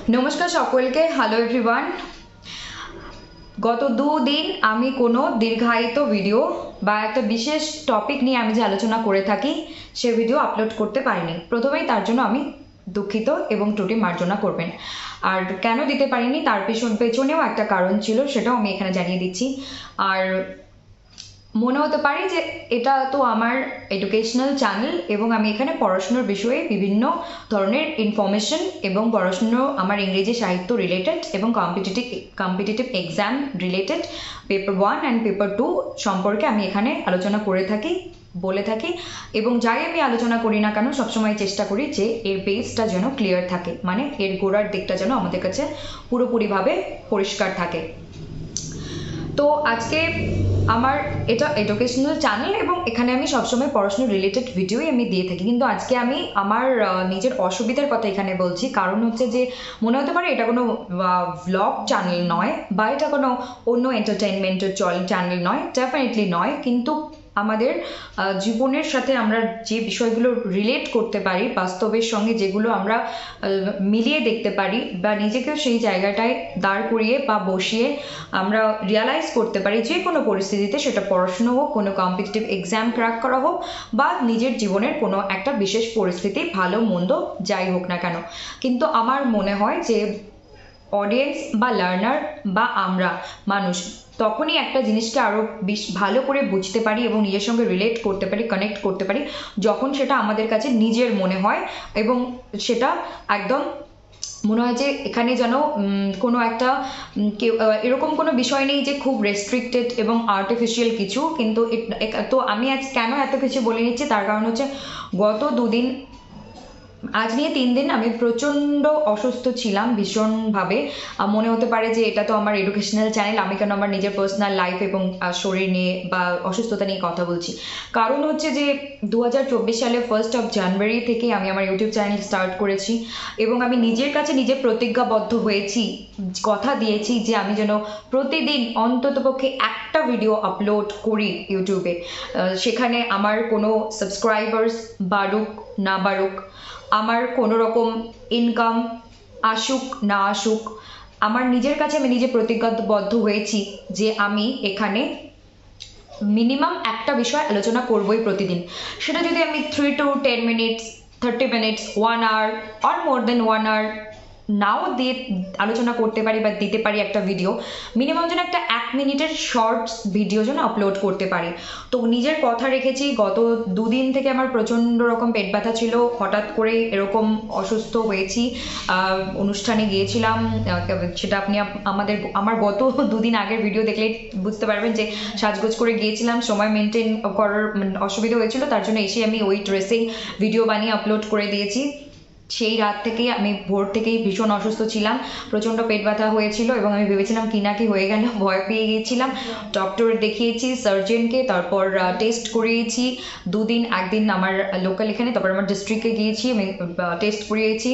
नमस्कार सकलके hello everyone गत दुदिन आमी कोनो दीर्घायित भिडियो बा एक विशेष टपिक निये आमी जे आलोचना करे थाकि से भिडियो आपलोड करते पारिनी प्रथमेई तार जोन्नो आमी दुखित एवं त्रुटि मार्जना करबेन और केन दिते पारिनी तार पेछनेও একটা কারণ ছিল সেটাও আমি এখানে জানিয়ে দিচ্ছি আর মনে হতে পারে যে এটা তো আমার এডুকেশনাল চ্যানেল এবং আমি এখানে পড়াশোনার বিষয়ে বিভিন্ন ধরনের ইনফরমেশন এবং পড়াশোনা আমার ইংরেজি সাহিত্য রিলেটেড এবং competitive exam related paper 1 and paper 2 সম্পর্কে আমি এখানে আলোচনা করে থাকি বলে থাকি এবং যাই আমি আলোচনা করি না কেন সবসময় চেষ্টা করি যে এর বেসটা যেন ক্লিয়ার থাকে মানে এর গোড়ার দিকটা যেন আমাদের কাছে পুরোপুরিভাবে পরিষ্কার থাকে। তো আজকে আমার এটা এডুকেশনাল চ্যানেল এবং এখানে আমি সবসময় পড়াশোনা রিলেটেড ভিডিওই আমি দিয়ে থাকি, কিন্তু আজকে আমি আমার নিজের অসুবিধার কথা এখানে বলছি। কারণ হচ্ছে যে মনে হতে পারে এটা কোনো ভ্লগ চ্যানেল নয় বা এটা কোনো অন্য এন্টারটেইনমেন্টের চ্যানেল নয়, ডেফিনেটলি নয়, কিন্তু আমাদের জীবনের সাথে আমরা যে বিষয়গুলো রিলেট করতে পারি বাস্তবের সঙ্গে যেগুলো আমরা মিলিয়ে দেখতে পারি বা নিজেকে সেই জায়গাটায় দাঁড় করিয়ে বা বসিয়ে আমরা রিয়ালাইজ করতে পারি যে কোনো পরিস্থিতিতে, সেটা পড়াশোনা হোক, কোনো কম্পিটিটিভ এক্সাম ক্র্যাক করা হোক বা নিজের জীবনের কোনো একটা বিশেষ পরিস্থিতি ভালো মন্দ যাই হোক না কেন। কিন্তু আমার মনে হয় যে অডিয়েন্স বা লার্নার বা আমরা মানুষ তখনই একটা জিনিসকে আরও ভালো করে বুঝতে পারি এবং নিজের সঙ্গে রিলেট করতে পারি, কানেক্ট করতে পারি যখন সেটা আমাদের কাছে নিজের মনে হয় এবং সেটা একদম মনে হয় যে এখানে যেন কোনো একটা এরকম কোনো বিষয় নেই যে খুব রেস্ট্রিক্টেড এবং আর্টিফিশিয়াল কিছু। কিন্তু তো আমি আজ কেন এত কিছু বলে নিচ্ছি তার কারণ হচ্ছে গত দুদিন আজ নিয়ে 3 দিন আমি প্রচণ্ড অসুস্থ ছিলাম ভীষণভাবে। মনে হতে পারে যে এটা তো আমার এডুকেশনাল চ্যানেল, আমি কেন আমার নিজের পার্সোনাল লাইফ এবং শরীর নিয়ে বা অসুস্থতা নিয়ে কথা বলছি। কারণ হচ্ছে যে 2024 সালে 1 জানুয়ারি থেকে আমি আমার ইউটিউব চ্যানেল স্টার্ট করেছি এবং আমি নিজের কাছে নিজে প্রতিজ্ঞাবদ্ধ হয়েছি, কথা দিয়েছি যে আমি যেন প্রতিদিন অন্ততপক্ষে একটা ভিডিও আপলোড করি ইউটিউবে। সেখানে আমার কোনো সাবস্ক্রাইবার্স বাড়ুক না বাড়ুক, আমার কোনো রকম ইনকাম আসুক না আসুক, আমার নিজের কাছে আমি নিজে প্রতিজ্ঞাবদ্ধ হয়েছি যে আমি এখানে মিনিমাম একটা বিষয় আলোচনা করবই প্রতিদিন। সেটা যদি আমি 3 to 10 minutes, 30 minutes, 1 hour or more than 1 hour নাও দিয়ে আলোচনা করতে পারি বা দিতে পারি একটা ভিডিও, মিনিমাম যেন একটা 1 মিনিটের শর্টস ভিডিও যেন আপলোড করতে পারি। তো নিজের কথা রেখেছি। গত দুদিন থেকে আমার প্রচণ্ড রকম পেট ব্যথা ছিল, হঠাৎ করে এরকম অসুস্থ হয়েছি। অনুষ্ঠানে গিয়েছিলাম, সেটা আপনি আমার গত দুদিন আগের ভিডিও দেখলে বুঝতে পারবেন যে সাজগোজ করে গিয়েছিলাম, সময় মেনটেন করার অসুবিধা হয়েছিল, তার জন্য এসে আমি ওই ড্রেসেই ভিডিও বানিয়ে আপলোড করে দিয়েছি। সেই রাত থেকেই আমি ভোর থেকেই ভীষণ অসুস্থ ছিলাম, প্রচণ্ড পেট ব্যথা হয়েছিল এবং আমি ভেবেছিলাম কি না কি হয়ে গেল, ভয় পেয়ে গিয়েছিলাম। ডক্টর দেখিয়েছি, সার্জনকে, তারপর টেস্ট করিয়েছি দুদিন, একদিন আমার লোকাল এখানে, তারপর আমার ডিস্ট্রিক্টে গিয়েছি, আমি টেস্ট করিয়েছি।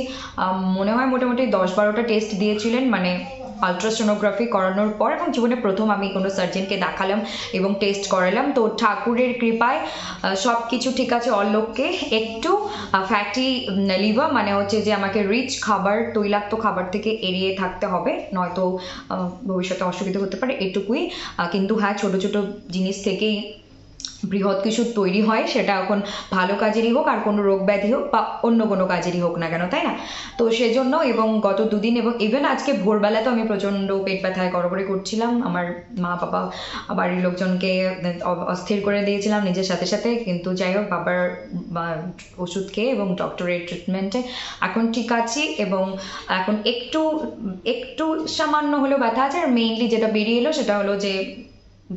মনে হয় মোটামুটি 10-12টা টেস্ট দিয়েছিলেন মানে আলট্রাসোনোগ্রাফি করানোর পর, এবং জীবনে প্রথম আমি কোনো সার্জনকে দেখালাম এবং টেস্ট করালাম। তো ঠাকুরের কৃপায় সব কিছু ঠিক আছে। অল্লোককে একটু ফ্যাটি লিভার মানে হচ্ছে যে আমাকে রিচ খাবার, তৈলাক্ত খাবার থেকে এড়িয়ে থাকতে হবে, নয়তো ভবিষ্যতে অসুবিধা হতে পারে, এটুকুই। কিন্তু হ্যাঁ, ছোট ছোট জিনিস থেকেই বৃহৎ কিছু তৈরি হয়, সেটা এখন ভালো কাজেরই হোক আর কোনো রোগ ব্যাধি হোক বা অন্য কোনো কাজেরই হোক না কেন, তাই না? তো সেজন্য এবং গত দুদিন এবং ইভেন আজকে ভোরবেলা তো আমি প্রচণ্ড পেট ব্যথায় গড়গড়ি করছিলাম, আমার মা বাবা বাড়ির লোকজনকে অস্থির করে দিয়েছিলাম নিজের সাথে সাথে। কিন্তু যাই হোক, বাবার ওষুধ খেয়ে এবং ডক্টরের ট্রিটমেন্টে এখন ঠিক আছি এবং এখন একটু সামান্য হলেও ব্যথা আছে। আর মেইনলি যেটা বেরিয়ে এলো সেটা হলো যে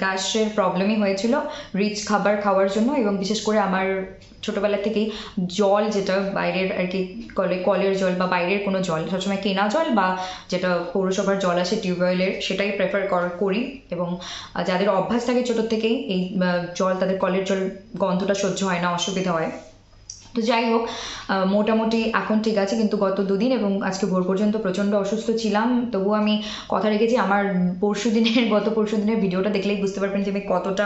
গ্যাসের প্রবলেমই হয়েছিল রিচ খাবার খাওয়ার জন্য, এবং বিশেষ করে আমার ছোটোবেলা থেকেই জল, যেটা বাইরের আর কি কলের জল বা বাইরের কোনো জল, সবসময় কেনা জল বা যেটা পৌরসভার জল আসে টিউবওয়েলের, সেটাই প্রেফার করি। এবং যাদের অভ্যাস থাকে ছোটোর থেকেই এই জল, তাদের কলের জল গন্ধটা সহ্য হয় না, অসুবিধা হয়। তো যাই হোক, মোটামুটি এখন ঠিক আছে, কিন্তু গত দুদিন এবং আজকে ভোর পর্যন্ত প্রচণ্ড অসুস্থ ছিলাম। তবুও আমি কথা রেখেছি। আমার গত পরশু দিনের ভিডিওটা দেখলেই বুঝতে পারবেন যে আমি কতটা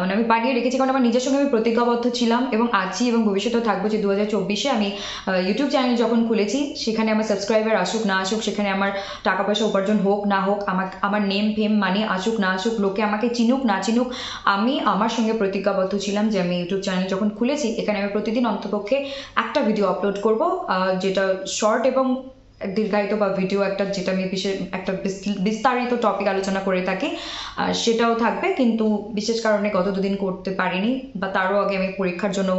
মানে আমি বানিয়ে রেখেছি, কারণ আমার নিজের সঙ্গে আমি প্রতিজ্ঞাবদ্ধ ছিলাম এবং আছি এবং ভবিষ্যতেও থাকবো যে 2024-এ আমি ইউটিউব চ্যানেল যখন খুলেছি, সেখানে আমার সাবস্ক্রাইবার আসুক না আসুক, সেখানে আমার টাকা পয়সা উপার্জন হোক না হোক, আমার নেম ফেম মানি আসুক না আসুক, লোকে আমাকে চিনুক না চিনুক, আমি আমার সঙ্গে প্রতিজ্ঞাবদ্ধ ছিলাম যে আমি ইউটিউব চ্যানেল যখন খুলেছি, এখানে আমি প্রতিদিন অন্তপক্ষে একটা ভিডিও আপলোড করব, যেটা শর্ট এবং দীর্ঘায়িত বা ভিডিও একটা, যেটা আমি একটা বিস্তারিত টপিক আলোচনা করে থাকি, সেটাও থাকবে। কিন্তু বিশেষ কারণে গত দুদিন করতে পারিনি, বা তারও আগে আমি পরীক্ষার জন্য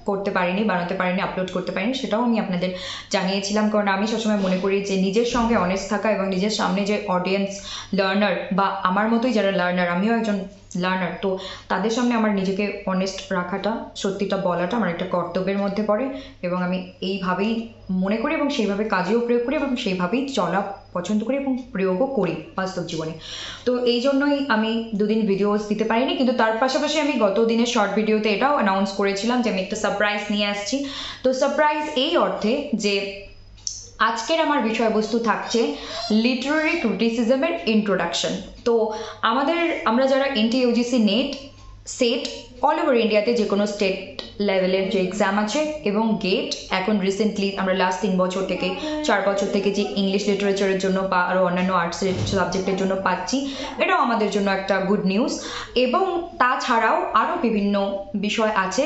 করতে পারিনি, বানাতে পারিনি, আপলোড করতে পারিনি, সেটাও আমি আপনাদের জানিয়েছিলাম। কারণ আমি সবসময় মনে করি যে নিজের সঙ্গে অনেস্ট থাকা এবং নিজের সামনে যে অডিয়েন্স লার্নার, বা আমার মতোই যারা লার্নার, আমিও একজন লার্নার, তো তাদের সামনে আমার নিজেকে অনেস্ট রাখাটা, সত্যিটা বলাটা আমার একটা কর্তব্যের মধ্যে পড়ে, এবং আমি এইভাবেই মনে করি এবং সেইভাবে কাজেও প্রয়োগ করি এবং সেইভাবেই চলা পছন্দ করি এবং প্রয়োগও করি বাস্তব জীবনে। তো এই জন্যই আমি দুদিন ভিডিওস দিতে পারিনি, কিন্তু তার পাশাপাশি আমি গত দিনের শর্ট ভিডিওতে এটাও অ্যানাউন্স করেছিলাম যে আমি একটা সারপ্রাইজ নিয়ে আসছি। তো সারপ্রাইজ এই অর্থে যে আজকের আমার বিষয়বস্তু থাকছে লিটারারি ক্রিটিসিজমের ইন্ট্রোডাকশন। তো আমরা যারা NTUGC net set all over ইন্ডিয়াতে যে কোনো স্টেট লেভেলের যে এক্সাম আছে, এবং গেট এখন রিসেন্টলি আমরা লাস্ট 4 বছর থেকে যে ইংলিশ লিটারেচারের জন্য বা আরও অন্যান্য আর্টসের সাবজেক্টের জন্য পাচ্ছি, এটাও আমাদের জন্য একটা গুড নিউজ। এবং তাছাড়াও আরও বিভিন্ন বিষয় আছে,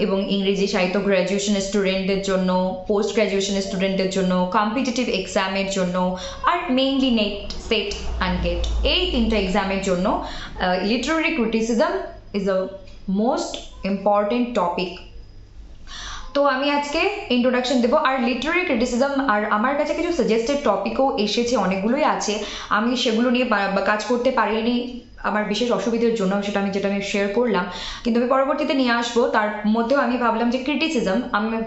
এবং ইংরেজি সাহিত্য গ্র্যাজুয়েশন স্টুডেন্টদের জন্য, পোস্ট গ্র্যাজুয়েশন স্টুডেন্টদের জন্য, কম্পিটিটিভ এক্সামের জন্য, আর mainly NET SET and GATE, এই তিনটা এক্সামের জন্য literary criticism is a most important topic। তো আমি আজকে ইন্ট্রোডাকশন দেবো, আর লিটারারি ক্রিটিসিজম, আর আমার কাছে কিছু সাজেস্টেড টপিকও এসেছে, অনেকগুলোই আছে, আমি সেগুলো নিয়ে কাজ করতে পারিনি আমার বিশেষ অসুবিধার জন্য, যেটা আমি শেয়ার করলাম, কিন্তু আমি পরবর্তীতে নিয়ে আসবো। তার মধ্যেও আমি ভাবলাম যে criticism,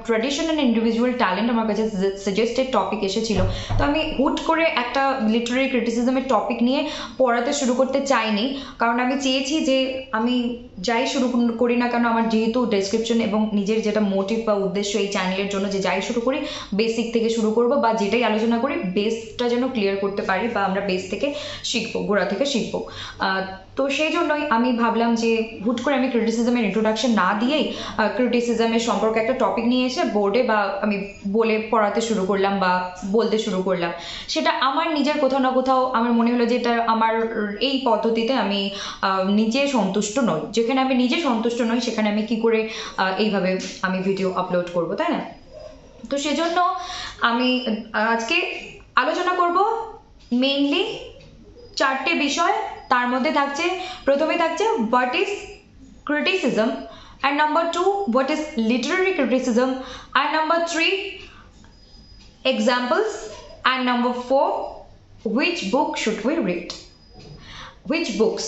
tradition and individual talent আমার কাছে সাজেস্টেড টপিক এসেছিল, তো আমি হুট করে একটা লিটারারি ক্রিটিসিজমের টপিক নিয়ে পড়াতে শুরু করতে চাইনি, কারণ আমি চেয়েছি যে আমি যাই শুরু করি না কেন, আমার যেহেতু ডেসক্রিপশন এবং নিজের যেটা মোটিভ বা উদ্দেশ্য এই চ্যানেলের জন্য, যে যাই শুরু করি বেসিক থেকে শুরু করব, বা যেটাই আলোচনা করি বেসটা যেন ক্লিয়ার করতে পারি, বা আমরা বেস থেকে শিখবো, গোড়া থেকে শিখবো। তো সেই জন্যই আমি ভাবলাম যে হুট করে আমি ক্রিটিসিজমের ইন্ট্রোডাকশন না দিয়েই ক্রিটিসিজমের সম্পর্কে একটা টপিক নিয়ে এসে বোর্ডে বা আমি বলে পড়াতে শুরু করলাম বা বলতে শুরু করলাম। সেটা আমার নিজের কোথাও না কোথাও আমার মনে হলো যে এটা আমার এই পদ্ধতিতে আমি নিজে সন্তুষ্ট নই, যেখানে আমি নিজে সন্তুষ্ট নই সেখানে আমি কি করে এইভাবে আমি ভিডিও আপলোড করব, তাই না? তো সেজন্য আমি আজকে আলোচনা করব মেইনলি 4টে বিষয়। তার মধ্যে থাকছে, প্রথমে থাকছে what is criticism, and number 2 what is literary criticism, and number 3 examples, and number 4 which book should we read, which books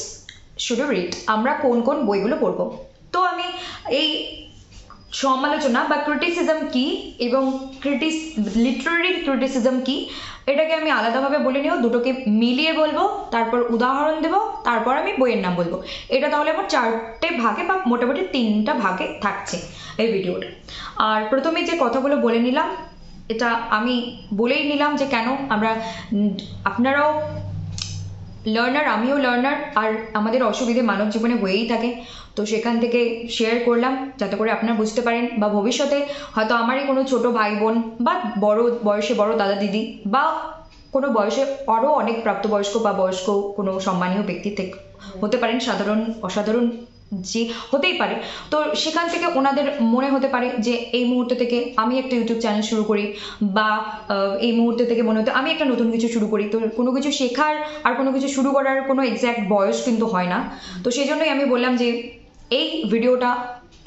should we read, আমরা কোন কোন বইগুলো পড়ব। তো আমি এই সমালোচনা বা ক্রিটিসিজম কি এবং লিটারারি ক্রিটিসিজম কি, এটাকে আমি আলাদাভাবে বলে নিও, দুটোকে মিলিয়ে বলবো, তারপর উদাহরণ দেব, তারপর আমি বইয়ের নাম বলবো। এটা তাহলে আমার 4টে ভাগে বা মোটামুটি 3টা ভাগে থাকছে এই ভিডিওটা। আর প্রথমে যে কথাগুলো বলে নিলাম, এটা আমি বলেই নিলাম যে কেন আপনারাও লার্নার, আমিও লার্নার, আর আমাদের অসুবিধে মানব জীবনে হয়েই থাকে, তো সেখান থেকে শেয়ার করলাম যাতে করে আপনারা বুঝতে পারেন, বা ভবিষ্যতে হয়তো আমারই কোনো ছোট ভাই বোন বা বয়সে বড় দাদা দিদি বা কোনো বয়সে আরও অনেক প্রাপ্তবয়স্ক বা বয়স্ক কোনো সম্মানীয় ব্যক্তি থেকে হতে পারেন, সাধারণ অসাধারণ যে হতেই পারে, তো সেখান থেকে ওনাদের মনে হতে পারে যে এই মুহূর্তে থেকে আমি একটা ইউটিউব চ্যানেল শুরু করি, বা এই মুহূর্তে থেকে মনে হতে আমি একটা নতুন কিছু শুরু করি। তো কোনো কিছু শেখার আর কোনো কিছু শুরু করার কোনো এক্স্যাক্ট বয়স কিন্তু হয় না। তো সেই জন্যই আমি বললাম যে এই ভিডিওটা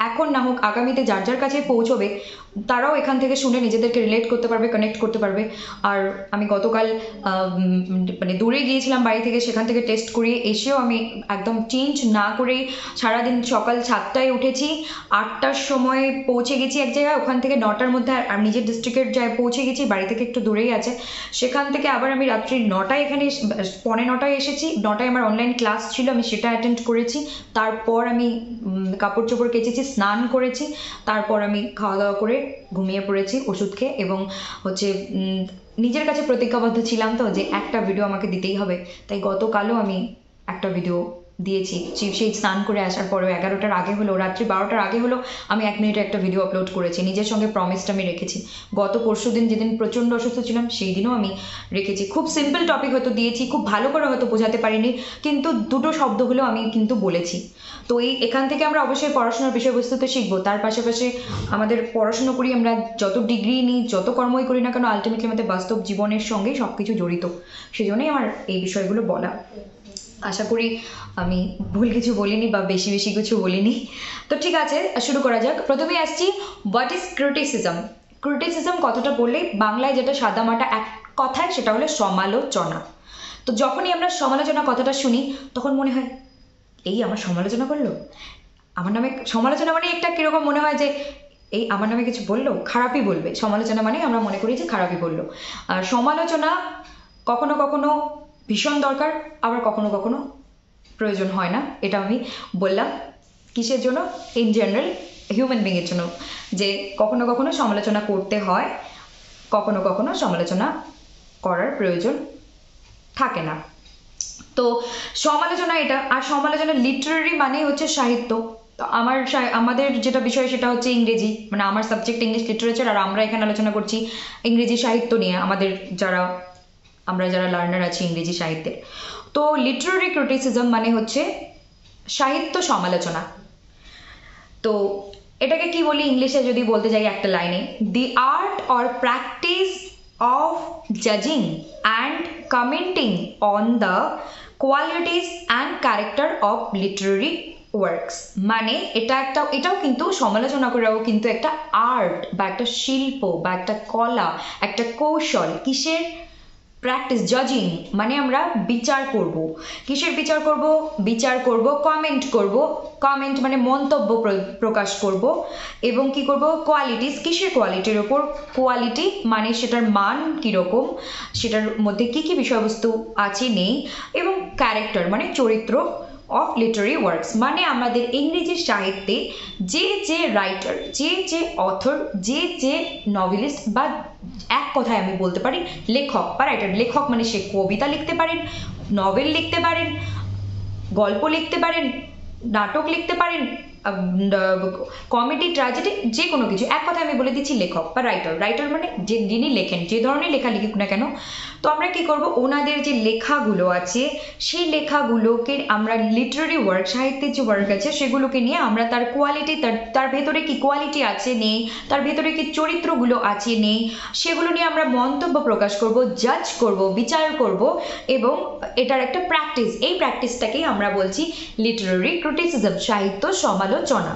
এখন না হোক আগামীতে যার যার কাছে পৌঁছবে, তারাও এখান থেকে শুনে নিজেদেরকে রিলেট করতে পারবে, কানেক্ট করতে পারবে। আর আমি গতকাল মানে দূরে গিয়েছিলাম বাড়ি থেকে, সেখান থেকে টেস্ট করিয়ে এসেও আমি একদম চেঞ্জ না করেই সারাদিন সকাল 7টায় উঠেছি, 8টার সময় পৌঁছে গেছি এক জায়গায়, ওখান থেকে 9টার মধ্যে আর নিজের ডিস্ট্রিক্টের যায় পৌঁছে গেছি, বাড়ি থেকে একটু দূরেই আছে। সেখান থেকে আবার আমি রাত্রি 9টায় এখানে 9:45 এসেছি। 9টায় আমার অনলাইন ক্লাস ছিল, আমি সেটা অ্যাটেন্ড করেছি। তারপর আমি কাপড় চোপড় কেচেছি, স্নান করেছি, তারপর আমি খাওয়া দাওয়া করে ঘুমিয়ে পড়েছি ওষুধ খেয়ে। এবং হচ্ছে নিজের কাছে প্রতিজ্ঞাবদ্ধ ছিলাম তো যে একটা ভিডিও আমাকে দিতেই হবে, তাই গতকালও আমি একটা ভিডিও দিয়েছি। সেই স্নান করে আসার পরেও 11টার আগে হলো, রাত্রি 12টার আগে হলো, আমি 1 মিনিটে একটা ভিডিও আপলোড করেছি। নিজের সঙ্গে প্রমিসটা আমি রেখেছি। গত পরশু দিন যেদিন প্রচণ্ড অসুস্থ ছিলাম সেই দিনও আমি রেখেছি। খুব সিম্পল টপিক হয়তো দিয়েছি, খুব ভালো করে হয়তো বোঝাতে পারিনি, কিন্তু দুটো শব্দ হলেও আমি কিন্তু বলেছি। তো এখান থেকে আমরা অবশ্যই পড়াশোনার বিষয়বস্তু তো শিখবো, তার পাশাপাশি আমাদের পড়াশুনো করি, আমরা যত ডিগ্রি নিই, যত কর্মই করি না কেন, আলটিমেটলি আমাদের বাস্তব জীবনের সঙ্গেই সব কিছু জড়িত। সেজন্যই আমার এই বিষয়গুলো বলা। আশা করি আমি ভুল কিছু বলিনি বা বেশি বেশি কিছু বলিনি। তো ঠিক আছে, শুরু করা যাক। প্রথমে আসছি, হোয়াট ইজ ক্রিটিসিজম। ক্রিটিসিজম কথাটা বললেই বাংলায় যেটা সাদামাটা এক কথায়, সেটা হলো সমালোচনা। তো যখনই আমরা সমালোচনা কথাটা শুনি তখন মনে হয় এই আমার সমালোচনা করলো, আমার নামে সমালোচনা মানে একটা কিরকম মনে হয় যে এই আমার নামে কিছু বললো, খারাপই বলবে। সমালোচনা মানে আমরা মনে করি যে খারাপই বললো। আর সমালোচনা কখনো কখনো ভীষণ দরকার, আবার কখনো কখনো প্রয়োজন হয় না। এটা আমি বললাম কিসের জন্য, ইন জেনারেল হিউম্যান বিংয়ের জন্য, যে কখনো কখনো সমালোচনা করতে হয়, কখনো কখনো সমালোচনা করার প্রয়োজন থাকে না। তো সমালোচনা এটা। আর সমালোচনা লিটারেরি মানে হচ্ছে সাহিত্য। তো আমাদের যেটা বিষয় সেটা হচ্ছে ইংরেজি, মানে আমার সাবজেক্ট ইংলিশ লিটারেচার, আর আমরা এখানে আলোচনা করছি ইংরেজি সাহিত্য নিয়ে, আমাদের আমরা যারা লার্নার আছি ইংরেজি সাহিত্যের। তো লিটারারি ক্রিটিসিজম মানে হচ্ছে সাহিত্য সমালোচনা। তো এটাকে কি বলি ইংলিশে যদি বলতে যাই একটা লাইনে, the art or practice of জাজিং and commenting on the qualities and character of literary works. মানে এটাও কিন্তু সমালোচনা করাও কিন্তু একটা আর্ট বা একটা শিল্প বা একটা কলা, একটা কৌশল। কিসের? প্র্যাকটিস। জাজিং মানে আমরা বিচার করব। কিসের বিচার করব? বিচার করব, কমেন্ট করব। কমেন্ট মানে মন্তব্য প্রকাশ করব। এবং কি করব? কোয়ালিটিস। কিসের কোয়ালিটির ওপর? কোয়ালিটি মানে সেটার মান কীরকম, সেটার মধ্যে কি কি বিষয়বস্তু আছে নেই। এবং ক্যারেক্টার মানে চরিত্র অফ লিটারারি ওয়ার্কস, মানে আমাদের ইংরেজি সাহিত্যে যে রাইটার, যে অথর, যে নভেলিস্ট, বা এক কথায় আমি বলতে পারি লেখক বা রাইটার। লেখক মানে সে কবিতা লিখতে পারেন, নভেল লিখতে পারেন, গল্প লিখতে পারেন, নাটক লিখতে পারেন, কমেডি, ট্র্যাজেডি, যে কোনো কিছু। এক কথায় আমি বলে দিচ্ছি লেখক বা রাইটার। রাইটার মানে যিনি লেখেন, যে ধরনের লেখা লিখুক না কেন। তো আমরা কি করব, ওনাদের যে লেখাগুলো আছে সেই লেখাগুলোকে আমরা লিটারারি ওয়ার্ক, সাহিত্যের যে ওয়ার্ক আছে সেগুলোকে নিয়ে আমরা তার কোয়ালিটি, তার ভেতরে কি কোয়ালিটি আছে নেই, তার ভেতরে কি চরিত্রগুলো আছে নেই, সেগুলো নিয়ে আমরা মন্তব্য প্রকাশ করব, জাজ করব, বিচার করব। এবং এটার একটা প্র্যাকটিস, এই প্র্যাকটিসটাকেই আমরা বলছি লিটারারি ক্রিটিসিজম, সাহিত্য সমালোচনা।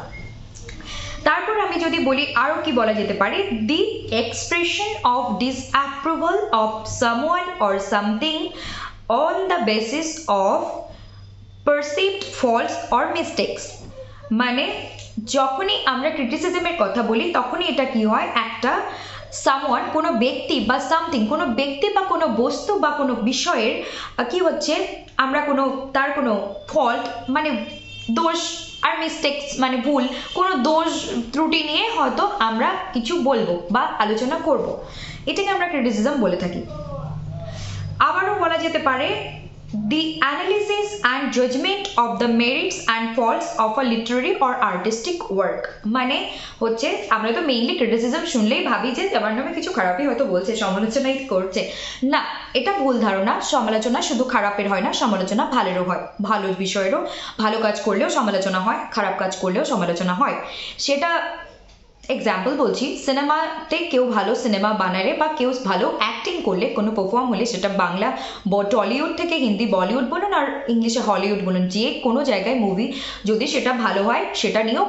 তারপর আমি যদি বলি আরো কি বলা যেতে পারে, the expression of disapproval of someone or something on the basis of perceived faults or mistakes. মানে যখনই আমরা ক্রিটিসিজমের কথা বলি তখনই এটা কি হয়, একটা সামওয়ান, কোনো ব্যক্তি বা সামথিং, কোনো ব্যক্তি বা কোনো বস্তু বা কোনো বিষয়ের কি হচ্ছে, আমরা তার কোনো ফল্ট মানে দোষ, আর মিস্টেকস মানে ভুল, কোনো দোষ ত্রুটি নিয়ে হয়তো আমরা কিছু বলবো বা আলোচনা করব, এটাকে আমরা ক্রিটিসিজম বলে থাকি। আবারও বলা যেতে পারে the analysis and judgment of the merits and faults of a literary or artistic work। মানে হচ্ছে আমরা তো মেইনলি ক্রিটিসিজম শুনলেই ভাবি যে আমার নামে কিছু খারাপই হয়তো বলছে, সমালোচনাই করছে। না, এটা ভুল ধারণা। সমালোচনা শুধু খারাপের হয় না, সমালোচনা ভালোরও হয়। ভালো বিষয়েরও, ভালো কাজ করলেও সমালোচনা হয়, খারাপ কাজ করলেও সমালোচনা হয়। সেটা এক্সাম্পল বলছি, সিনেমাতে কেউ ভালো সিনেমা বানালে বা কেউ ভালো অ্যাক্টিং করলে, কোনো পারফর্ম হলে, সেটা বাংলা টলিউড থেকে হিন্দি, বলিউড বলুন আর ইংলিশে হলিউড বলুন, যে কোনো জায়গায় মুভি যদি সেটা ভালো হয় সেটা নিয়েও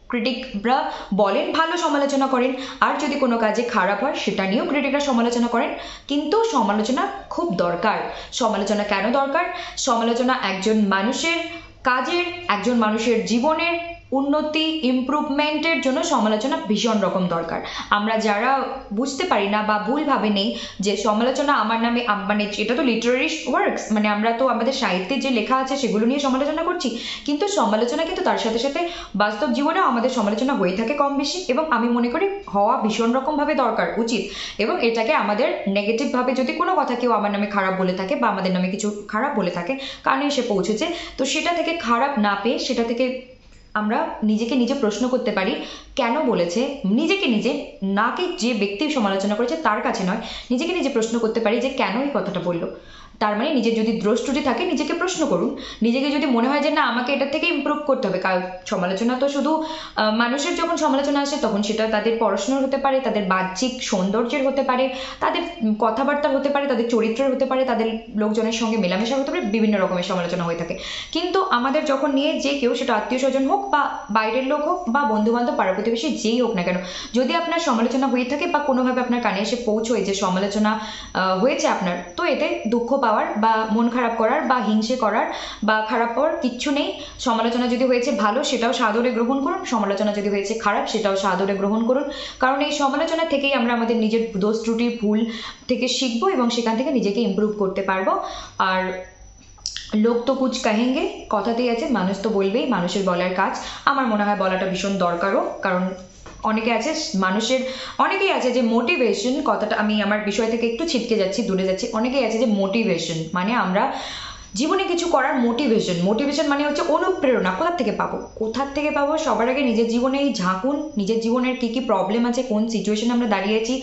ক্রিটিকরা বলেন, ভালো সমালোচনা করেন, আর যদি কোনো কাজে খারাপ হয় সেটা নিয়েও ক্রিটিকরা সমালোচনা করেন। কিন্তু সমালোচনা খুব দরকার। সমালোচনা কেন দরকার? সমালোচনা একজন মানুষের কাজের, একজন মানুষের জীবনের উন্নতি, ইমপ্রুভমেন্টের জন্য সমালোচনা ভীষণ রকম দরকার। আমরা যারা বুঝতে পারি না বা ভুলভাবে নেই যে সমালোচনা আমার নামে, মানে এটা তো লিটারারি ওয়ার্কস, মানে আমরা তো আমাদের সাহিত্যে যে লেখা আছে সেগুলো নিয়ে সমালোচনা করছি, কিন্তু সমালোচনা কিন্তু তার সাথে সাথে বাস্তব জীবনেও আমাদের সমালোচনা হয়ে থাকে কম বেশি, এবং আমি মনে করি হওয়া ভীষণ রকমভাবে দরকার, উচিত। এবং এটাকে আমাদের নেগেটিভভাবে যদি কোনো কথা কেউ আমার নামে খারাপ বলে থাকে বা আমাদের নামে কিছু খারাপ বলে থাকে, কানে এসে পৌঁছেছে, তো সেটা থেকে খারাপ না পেয়ে সেটা থেকে আমরা নিজেকে নিজে প্রশ্ন করতে পারি কেন বলেছে, নিজেকে নিজে, না কি যে ব্যক্তি সমালোচনা করেছে তার কাছে নয়, নিজেকে নিজে প্রশ্ন করতে পারি যে কেন এই কথাটা বললো। তার মানে নিজের যদি দোষ ত্রুটি থাকে নিজেকে প্রশ্ন করুন। নিজেকে যদি মনে হয় যে না আমাকে এটা থেকে ইমপ্রুভ করতে হবে, কারণ সমালোচনা তো শুধু মানুষের যখন সমালোচনা আসে তখন সেটা তাদের পড়াশোনার হতে পারে, তাদের বাহ্যিক সৌন্দর্যের হতে পারে, তাদের কথাবার্তার হতে পারে, তাদের চরিত্রের হতে পারে, তাদের লোকজনের সঙ্গে মেলামেশা হতে পারে, বিভিন্ন রকমের সমালোচনা হয়ে থাকে। কিন্তু আমাদের যখন নিয়ে যে কেউ, সেটা আত্মীয় স্বজন হোক বা বাইরের লোক হোক বা বন্ধু বান্ধব, পাড়া প্রতিবেশী, যেই হোক না কেন, যদি আপনার সমালোচনা হয়ে থাকে বা কোনোভাবে আপনার কানে এসে পৌঁছয় যে সমালোচনা হয়েছে আপনার, তো এতে দুঃখ পাওয়ার বা মন খারাপ করার বা হিংসে করার বা খারাপ পাওয়ার কিচ্ছু নেই। সমালোচনা যদি হয়েছে ভালো সেটাও সাদরে গ্রহণ করুন, সমালোচনা যদি হয়েছে খারাপ সেটাও সাদরে গ্রহণ করুন, কারণ এই সমালোচনা থেকেই আমরা আমাদের নিজের দোষ ত্রুটির ভুল থেকে শিখবো এবং সেখান থেকে নিজেকে ইমপ্রুভ করতে পারবো। আর লোক তো কুছ কাহেঙ্গে, কথাতেই আছে, মানুষ তো বলবেই, মানুষের বলার কাজ। আমার মনে হয় বলাটা ভীষণ দরকারও, কারণ অনেকে আছে, মানুষের অনেকেই আছে যে মোটিভেশন কথাটা, আমি আমার বিষয় থেকে একটু ছিটকে যাচ্ছি, দূরে যাচ্ছি, অনেকেই আছে যে মোটিভেশন মানে আমরা জীবনে কিছু করার মোটিভেশন, মোটিভেশন মানে হচ্ছে অনুপ্রেরণা। কোথা থেকে পাবো? সবার আগে নিজের জীবনেই ঝাঁকুন, নিজের জীবনের কি কি প্রবলেম আছে, কোন সিচুয়েশনে আমরা দাঁড়িয়েছি,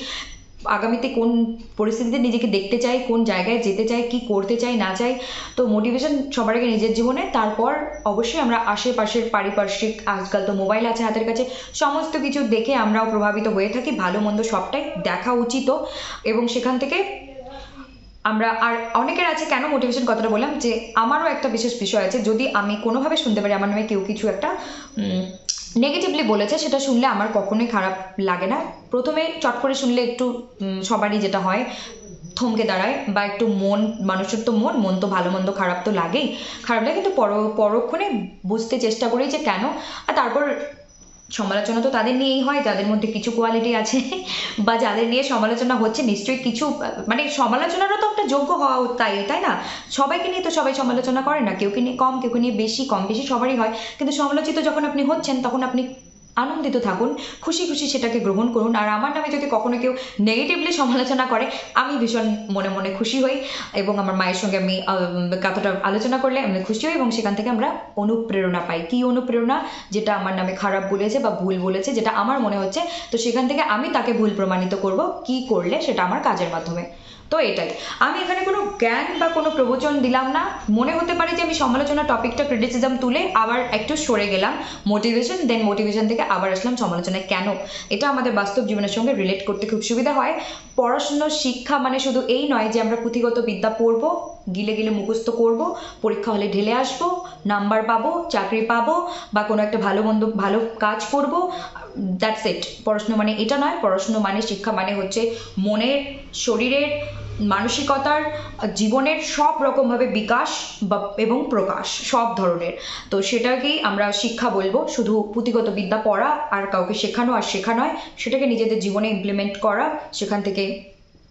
আগামীতে কোন পরিস্থিতিতে নিজেকে দেখতে চাই, কোন জায়গায় যেতে চাই, কি করতে চাই না চাই। তো মোটিভেশন সবার আগে নিজের জীবনে, তারপর অবশ্যই আমরা আশেপাশের পারিপার্শ্বিক, আজকাল তো মোবাইল আছে হাতের কাছে, সমস্ত কিছু দেখে আমরাও প্রভাবিত হয়ে থাকি, ভালো মন্দ সবটাই দেখা উচিত। এবং সেখান থেকে আমরা, আর অনেকের আছে, কেন মোটিভেশন কথাটা বললাম, যে আমারও একটা বিশেষ বিষয় আছে, যদি আমি কোনোভাবে শুনতে পারি আমার নামে কেউ কিছু একটা নেগেটিভলি বলেছে, সেটা শুনলে আমার কখনোই খারাপ লাগে না। প্রথমে চট করে শুনলে একটু সবারই যেটা হয় থমকে দাঁড়ায়, বা একটু মন, মানুষের তো মন তো ভালো মন্দ খারাপ তো লাগেই, খারাপ লাগে, কিন্তু পরক্ষণে বুঝতে চেষ্টা করি যে কেন। আর তারপর সমালোচনা তো তাদের নিয়েই হয় যাদের মধ্যে কিছু কোয়ালিটি আছে বা যাদের নিয়ে সমালোচনা হচ্ছে, নিশ্চয়ই কিছু, মানে সমালোচনারও তো একটা যোগ্য হওয়া, তাই না? সবাইকে নিয়ে তো সবাই সমালোচনা করে না, কেউকে নিয়ে কম, কেউকে নিয়ে বেশি, কম বেশি সবারই হয়, কিন্তু সমালোচিত যখন আপনি হচ্ছেন তখন আপনি আনন্দিত থাকুন, খুশি খুশি সেটাকে গ্রহণ করুন। আর আমার নামে যদি কখনো কেউ নেগেটিভলি সমালোচনা করে, আমি ভীষণ মনে মনে খুশি হই, এবং আমার মায়ের সঙ্গে আমি কথাটা আলোচনা করলে আমি খুশি হই, এবং সেখান থেকে আমরা অনুপ্রেরণা পাই। কি অনুপ্রেরণা? যেটা আমার নামে খারাপ বলেছে বা ভুল বলেছে, যেটা আমার মনে হচ্ছে, তো সেখান থেকে আমি তাকে ভুল প্রমাণিত করব কি করলে, সেটা আমার কাজের মাধ্যমে। তো এটাই, আমি এখানে কোনো জ্ঞান বা কোনো প্রবচন দিলাম না। মনে হতে পারে যে আমি সমালোচনা টপিকটা, ক্রিটিসিজম তুলে আবার একটু সরে গেলাম মোটিভেশন, দেন মোটিভেশন থেকে আবার আসলাম সমালোচনায়। কেন? এটা আমাদের বাস্তব জীবনের সঙ্গে রিলেট করতে খুব সুবিধা হয়। পড়াশোনার শিক্ষা মানে শুধু এই নয় যে আমরা পুঁথিগত বিদ্যা পড়বো, গিলে গিলে মুখস্থ করব, পরীক্ষা হলে ঢেলে আসবো, নাম্বার পাবো, চাকরি পাবো, বা কোনো একটা ভালো কাজ করব, দ্যাটস ইট। পড়াশুনো মানে এটা নয়। পড়াশুনো মানে, শিক্ষা মানে হচ্ছে মনের, শরীরের, মানসিকতার, জীবনের সব রকমভাবে বিকাশ এবং প্রকাশ, সব ধরনের। তো সেটাকেই আমরা শিক্ষা বলবো। শুধু পুঁথিগত বিদ্যা পড়া আর কাউকে শেখানো আর শেখা নয়, সেটাকে নিজেদের জীবনে ইমপ্লিমেন্ট করা, সেখান থেকে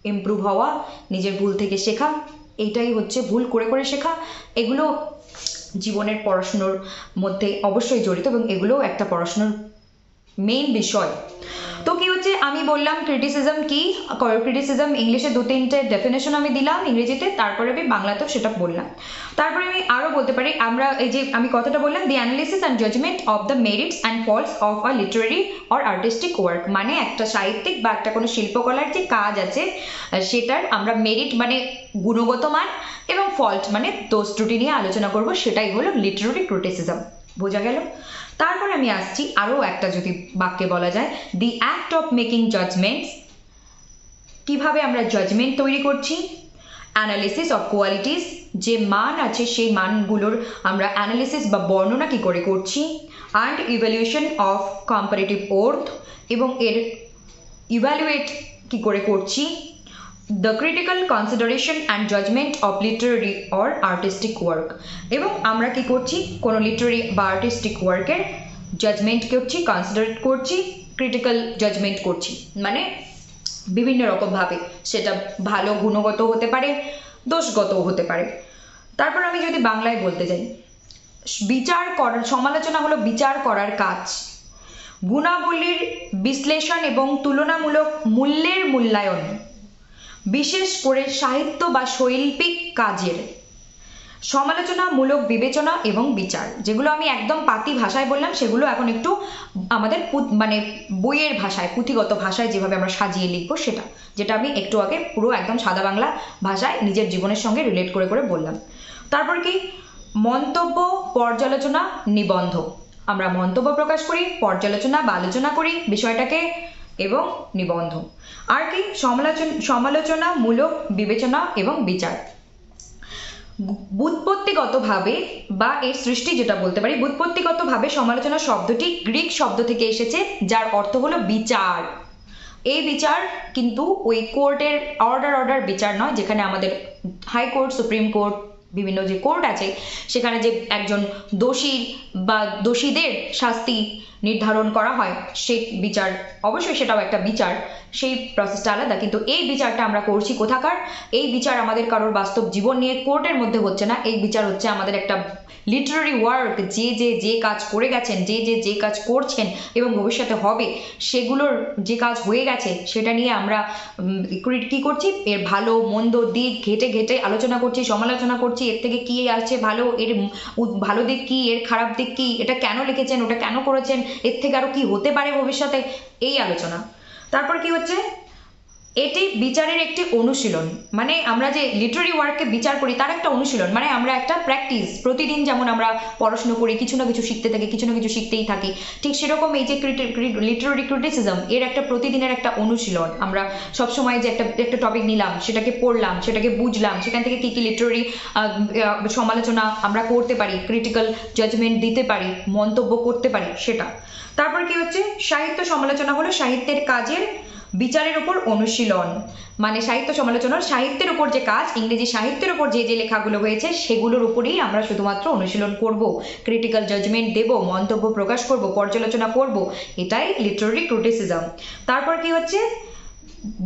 ইমপ্রুভ হওয়া, নিজের ভুল থেকে শেখা, এইটাই হচ্ছে ভুল করে করে শেখা। এগুলো জীবনের পড়াশুনোর মধ্যে অবশ্যই জড়িত, এবং এগুলোও একটা পড়াশুনোর মেইন বিষয়। তো কি হচ্ছে, আমি বললাম ক্রিটিসিজম কি, ক্রিটিসিজম ইংলিশে 2-3টে ডেফিনেশন আমি দিলাম ইংরেজিতে, তারপরে আমি বাংলাতেও সেটা বললাম। তারপরে আমি আরো বলতে পারি, আমরা এই যে আমি কথাটা বললাম, the analysis and judgement of the merits and faults of a literary or artistic work, মানে একটা সাহিত্যিক বা একটা কোনো শিল্পকলার যে কাজ আছে, সেটার আমরা মেরিট মানে গুণগত মান, এবং ফল্ট মানে দোষ ত্রুটি নিয়ে আলোচনা করব, সেটাই হলো লিটারারি ক্রিটিসিজম। বোঝা গেল? তারপরে আমি আসছি আরো একটা, যদি বাক্যে বলা যায়, the act of making judgements, কিভাবে আমরা জাজমেন্ট তৈরি করছি, অ্যানালিসিস অফ কোয়ালিটিস, যে মান আছে সেই মানগুলোর আমরা অ্যানালিসিস বা বর্ণনা কি করে করছি, and evaluation of comparative worth, এবং এর ইভ্যালুয়েট কি করে করছি, the critical consideration and judgement of literary or artistic work, এবং আমরা কি করছি কোনো লিটারারি বা আর্টিস্টিক ওয়ার্কের জাজমেন্ট করছি, কনসিডার করছি, ক্রিটিক্যাল জাজমেন্ট করছি, মানে বিভিন্ন রকমভাবে, সেটা ভালো গুণগত হতে পারে, দোষগতও হতে পারে। তারপর আমি যদি বাংলায় বলতে যাই, বিচার করার, সমালোচনা হলো বিচার করার কাজ, গুণাবলীর বিশ্লেষণ এবং তুলনামূলক মূল্যের মূল্যায়ন, বিশেষ করে সাহিত্য বা শৈল্পিক কাজের সমালোচনামূলক বিবেচনা এবং বিচার। যেগুলো আমি একদম পাতি ভাষায় বললাম, সেগুলো এখন একটু আমাদের মানে বইয়ের ভাষায়, পুঁথিগত ভাষায় যেভাবে আমরা সাজিয়ে লিখবো সেটা, যেটা আমি একটু আগে পুরো একদম সাদা বাংলা ভাষায় নিজের জীবনের সঙ্গে রিলেট করে করে বললাম। তারপর কি, মন্তব্য, পর্যালোচনা, নিবন্ধ। আমরা মন্তব্য প্রকাশ করি, পর্যালোচনা বা আলোচনা করি বিষয়টাকে, এবং নিবন্ধ। আর কি, সমালোচনামূলক বিবেচনা এবং বিচার। ব্যুৎপত্তিগতভাবে বা এর সৃষ্টি যেটা বলতে পারি, ব্যুৎপত্তিগতভাবে সমালোচনা শব্দটি গ্রিক শব্দ থেকে এসেছে, যার অর্থ হলো বিচার। এই বিচার কিন্তু ওই কোর্টের অর্ডার বিচার নয়, যেখানে আমাদের হাইকোর্ট, সুপ্রিম কোর্ট, বিভিন্ন যে কোর্ট আছে সেখানে যে একজন দোষী বা দোষীদের শাস্তি নির্ধারণ করা হয়, সেই বিচার, অবশ্যই সেটাও একটা বিচার, সেই প্রসেসটা আলাদা, কিন্তু এই বিচারটা আমরা করছি কোথাকার, এই বিচার আমাদের কারোর বাস্তব জীবন নিয়ে কোর্টের মধ্যে হচ্ছে না, এই বিচার হচ্ছে আমাদের একটা লিটারারি ওয়ার্ক, যে কাজ করে গেছেন, যে কাজ করছেন এবং ভবিষ্যতে হবে, সেগুলোর যে কাজ হয়ে গেছে সেটা নিয়ে আমরা কি করছি, এর ভালো মন্দ দিক ঘেটে ঘেটে আলোচনা করছি, সমালোচনা করছি, এর থেকে কি আছে ভালো, এর ভালো দিক কি, এর খারাপ দিক কি, এটা কেন লিখেছেন, ওটা কেন করেছেন, এর থেকে আরো কি হতে পারে ভবিষ্যতে, এই আলোচনা। তারপর কি হচ্ছে, এটি বিচারের একটি অনুশীলন, মানে আমরা যে লিটারারি ওয়ার্ককে বিচার করি তার একটা অনুশীলন, মানে আমরা একটা প্র্যাকটিস, প্রতিদিন যেমন আমরা পড়াশোনা করি, কিছু না কিছু শিখতে থাকি, কিছু না কিছু শিখতেই থাকি, ঠিক সেরকম এই যে লিটারারি ক্রিটিসিজম, এর একটা প্রতিদিনের একটা অনুশীলন। আমরা সবসময় যে একটা টপিক নিলাম, সেটাকে পড়লাম, সেটাকে বুঝলাম, সেখান থেকে কি কি লিটারারি সমালোচনা আমরা করতে পারি, ক্রিটিক্যাল জাজমেন্ট দিতে পারি, মন্তব্য করতে পারি, সেটা। তারপর কি হচ্ছে, সাহিত্য সমালোচনা হলো সাহিত্যের কাজের বিচারের উপর অনুশীলন, মানে সাহিত্য সমালোচনা সাহিত্যের উপর যে কাজ, ইংরেজি সাহিত্যের উপর যে লেখাগুলো হয়েছে সেগুলোর উপরেই আমরা শুধুমাত্র অনুশীলন করব, ক্রিটিক্যাল জাজমেন্ট দেব, মন্তব্য প্রকাশ করব, পর্যালোচনা করব, এটাই লিটারারি ক্রিটিসিজম। তারপর কি হচ্ছে,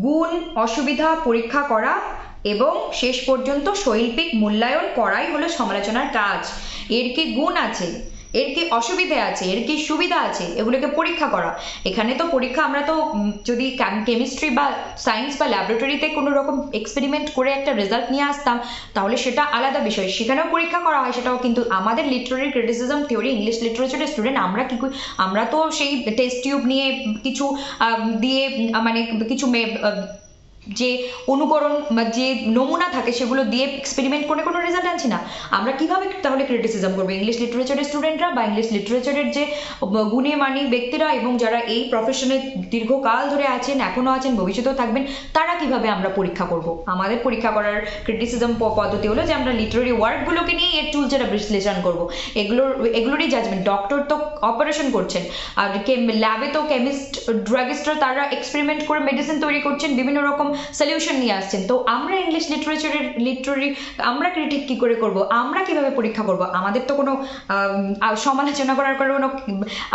গুণ অসুবিধা পরীক্ষা করা এবং শেষ পর্যন্ত শৈল্পিক মূল্যায়ন করাই হলো সমালোচনার কাজ। এর কি গুণ আছে, এর কি অসুবিধা আছে, এর কি সুবিধা আছে, এগুলোকে পরীক্ষা করা। এখানে তো পরীক্ষা, আমরা তো যদি কেমিস্ট্রি বা সায়েন্স বা ল্যাবরেটরিতে কোনো রকম এক্সপেরিমেন্ট করে একটা রেজাল্ট নিয়ে আসতাম, তাহলে সেটা আলাদা বিষয়, সেখানেও পরীক্ষা করা হয়, সেটাও। কিন্তু আমাদের লিটারারি ক্রিটিসিজম থিওরি, ইংলিশ লিটারেচারের স্টুডেন্ট আমরা কি, আমরা তো সেই টেস্ট টিউব নিয়ে কিছু দিয়ে, মানে কিছু যে অনুকরণ বা যে নমুনা থাকে সেগুলো দিয়ে এক্সপেরিমেন্ট করে কোনো রেজাল্ট আনছি না। আমরা কিভাবে তাহলে ক্রিটিসিজম করবো? ইংলিশ লিটারেচারের স্টুডেন্টরা বা ইংলিশ লিটারেচারের যে গুণী মানী ব্যক্তিরা এবং যারা এই প্রফেশনে দীর্ঘকাল ধরে আছেন, এখনো আছেন, ভবিষ্যতেও থাকবেন, তারা কিভাবে আমরা পরীক্ষা করব? আমাদের পরীক্ষা করার ক্রিটিসিজম পদ্ধতি হলো যে আমরা লিটারারি ওয়ার্কগুলোকে নিয়ে এর টুলসেরা বিশ্লেষণ করব, এগুলোরই জাজমেন্ট। ডক্টর তো অপারেশন করছেন, আর ল্যাবে তো কেমিস্ট, ড্রাগিস্টরা তারা এক্সপেরিমেন্ট করে মেডিসিন তৈরি করছেন, বিভিন্ন রকম সলিউশন নিয়ে আসছেন। তো আমরা ইংলিশ লিটারেচারের আমরা ক্রিটিক কি করে করব? আমরা কিভাবে পরীক্ষা করব? আমাদের তো কোনো সমালোচনা করার কোনো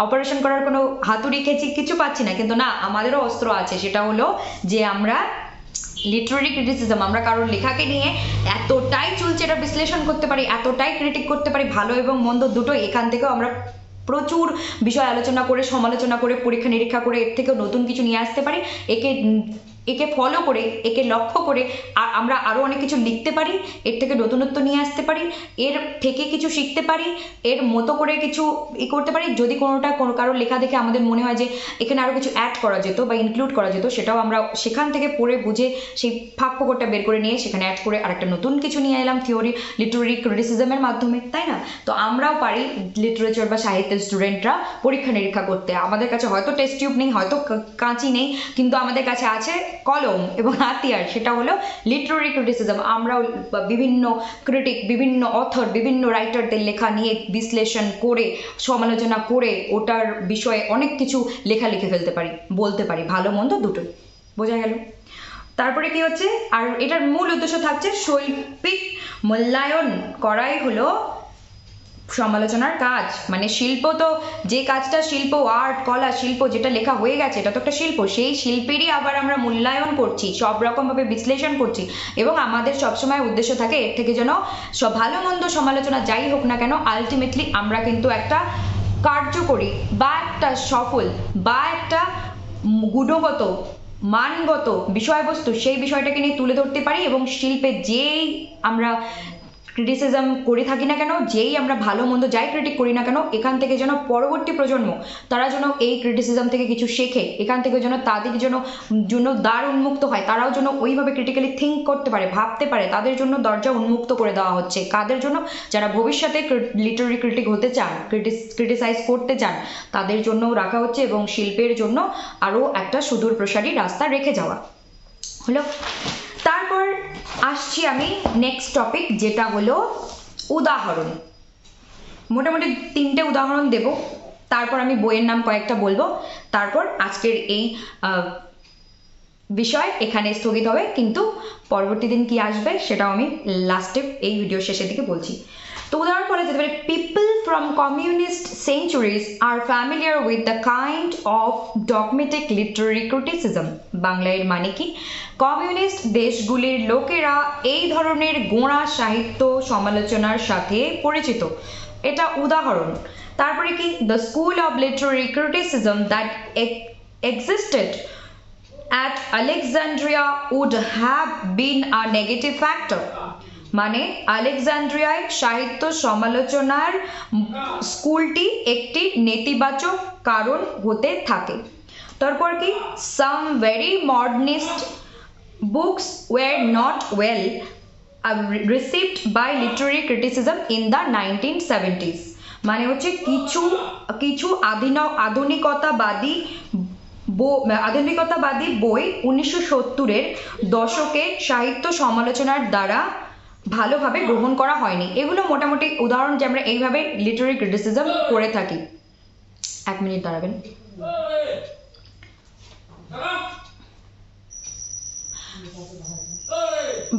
অপারেশন করার কোনো হাতুড়ি কেচি কিছু পাচ্ছি না, কিন্তু না, আমাদেরও অস্ত্র আছে, সেটা হলো যে আমরা লিটারারি ক্রিটিসিজম, আমরা কারোর লেখাকে নিয়ে এতটাই চুলচেরা বিশ্লেষণ করতে পারি, এতটাই ক্রিটিক করতে পারি, ভালো এবং মন্দ দুটো, এখান থেকেও আমরা প্রচুর বিষয় আলোচনা করে, সমালোচনা করে, পরীক্ষা নিরীক্ষা করে এর থেকেও নতুন কিছু নিয়ে আসতে পারি। একে ফলো করে, একে লক্ষ্য করে আমরা আরো অনেক কিছু লিখতে পারি, এর থেকে নতুনত্ব নিয়ে আসতে পারি, এর থেকে কিছু শিখতে পারি, এর মতো করে কিছু করতে পারি। যদি কারোর লেখা দেখে আমাদের মনে হয় যে এখানে আরো কিছু অ্যাড করা যেত বা ইনক্লুড করা যেত, সেটাও আমরা সেখান থেকে পড়ে বুঝে সেই ফাঁক ফোকরটা বের করে নিয়ে সেখানে অ্যাড করে আরেকটা নতুন কিছু নিয়ে এলাম থিওরি, লিটারারি ক্রিটিসিজমের মাধ্যমে, তাই না? তো আমরাও পারি লিটারেচার বা সাহিত্যের স্টুডেন্টরা পরীক্ষা নিরীক্ষা করতে। আমাদের কাছে হয়তো টেস্ট টিউব নেই, হয়তো কাঁচি নেই, কিন্তু আমাদের কাছে আছে কলম এবং হাতিয়ার, সেটা হলো লিটারারি ক্রিটিসিজম। আমরা বিভিন্ন ক্রিটিক, বিভিন্ন অথর, বিভিন্ন রাইটারদের লেখা নিয়ে বিশ্লেষণ করে, সমালোচনা করে ওটার বিষয়ে অনেক কিছু লেখা লিখে ফেলতে পারি, বলতে পারি, ভালো মন্দ দুটোই। বোঝা গেল? তারপরে কি হচ্ছে, আর এটার মূল উদ্দেশ্য থাকছে শৈল্পিক মূল্যায়ন করাই হলো সমালোচনার কাজ। মানে শিল্প তো, যে কাজটা শিল্প, আর্ট, কলা, শিল্প, যেটা লেখা হয়ে গেছে এটা তো একটা শিল্প, সেই শিল্পেরই আবার আমরা মূল্যায়ন করছি, সব রকম ভাবে বিশ্লেষণ করছি, এবং আমাদের সবসময় উদ্দেশ্য থাকে এর থেকে যেন সব ভালো মন্দ সমালোচনা যাই হোক না কেন, আলটিমেটলি আমরা কিন্তু একটা কার্যকরী বা একটা সফল বা একটা গুণগত মানগত বিষয়বস্তু, সেই বিষয়টাকে নিয়ে তুলে ধরতে পারি, এবং শিল্পে যেই আমরা ক্রিটিসিজম করে থাকি না কেন, যেই আমরা ভালো মন্দ যাই ক্রিটিক করি না কেন, এখান থেকে যেন পরবর্তী প্রজন্ম তারা যেন এই ক্রিটিসিজম থেকে কিছু শেখে, এখান থেকে যেন তাদের জন্য দ্বার উন্মুক্ত হয়, তারাও যেন ওইভাবে ক্রিটিক্যালি থিঙ্ক করতে পারে, ভাবতে পারে, তাদের জন্য দরজা উন্মুক্ত করে দেওয়া হচ্ছে। কাদের জন্য? যারা ভবিষ্যতে লিটারারি ক্রিটিক হতে চান, ক্রিটিসাইজ করতে চান, তাদের জন্য রাখা হচ্ছে, এবং শিল্পের জন্য আরও একটা সুদূর প্রসারী রাস্তা রেখে যাওয়া হলো। তারপর আসছি আমি নেক্সট টপিক, যেটা হলো উদাহরণ। মোটামুটি 3টে উদাহরণ দেব, তারপর আমি বইয়ের নাম কয়েকটা বলবো, তারপর আজকের এই বিষয় এখানে স্থগিত হবে, কিন্তু পরবর্তী দিন কি আসবে সেটাও আমি লাস্টে এই ভিডিও শেষের দিকে বলছি। তো উদাহরণ বলা যেতে পারে, people from communist centuries are familiar with the kind of dogmatic literary criticism. বাংলায় মানে কি? কমিউনিস্ট দেশগুলির লোকেরা এই ধরনের গোঁড়া সাহিত্য সমালোচনার সাথে পরিচিত। এটা উদাহরণ। তারপরে কি? The school of literary criticism that existed at Alexandria would have been a negative factor. মানে আলেকজান্দ্রিয়ায় সাহিত্য সমালোচনার স্কুলটি একটি নেতিবাচক কারণ হতে থাকে। তারপর কি? some very modernist books were not well received by literary criticism in the 1970s. মানে হচ্ছে কিছু আধুনিকতাবাদী বই 1970-এর দশকে সাহিত্য সমালোচনার দ্বারা ভালোভাবে গ্রহণ করা হয়নি। এগুলো মোটামুটি উদাহরণ যে আমরা এইভাবে লিটারারি ক্রিটিসিজম করে থাকি। 1 মিনিট দাঁড়াবেন।